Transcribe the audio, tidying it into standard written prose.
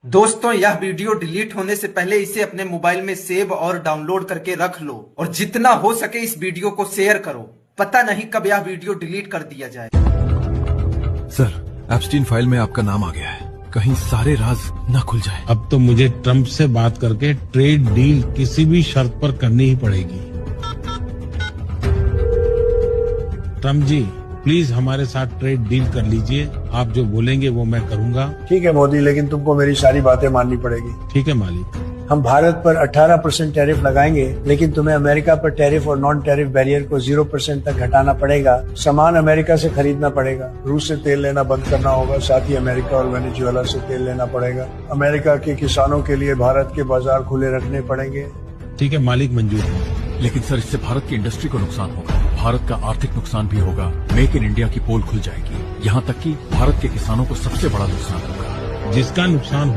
दोस्तों, यह video delete होने से पहले इसे अपने मोबाइल में सेव और डाउनलोड करके रख लो और जितना हो सके इस वीडियो को शेयर करो। पता नहीं कब यह वीडियो डिलीट कर दिया जाए। सर, एप्स्टीन फाइल में आपका नाम आ गया है। कहीं सारे राज न खुल जाए। अब तो मुझे ट्रंप से बात करके ट्रेड डील किसी भी शर्त पर करनी ही पड़ेगी। ट्रंप जी, प्लीज हमारे साथ ट्रेड डील कर लीजिए। आप जो बोलेंगे वो मैं करूंगा। ठीक है मोदी, लेकिन तुमको मेरी सारी बातें माननी पड़ेगी। ठीक है मालिक। हम भारत पर 18% टैरिफ लगाएंगे, लेकिन तुम्हें अमेरिका पर टैरिफ और नॉन टैरिफ बैरियर को 0% तक घटाना पड़ेगा। सामान अमेरिका से खरीदना पड़ेगा। रूस से तेल लेना बंद करना होगा। साथ ही अमेरिका और वेनेजुएला से तेल लेना पड़ेगा। अमेरिका के किसानों के लिए भारत के बाजार खुले रखने पड़ेंगे। ठीक है मालिक, मंजूर है। लेकिन सर, इससे भारत की इंडस्ट्री को नुकसान होगा। भारत का आर्थिक नुकसान भी होगा। मेक इन इंडिया की पोल खुल जाएगी। यहाँ तक कि भारत के किसानों को सबसे बड़ा नुकसान होगा। जिसका नुकसान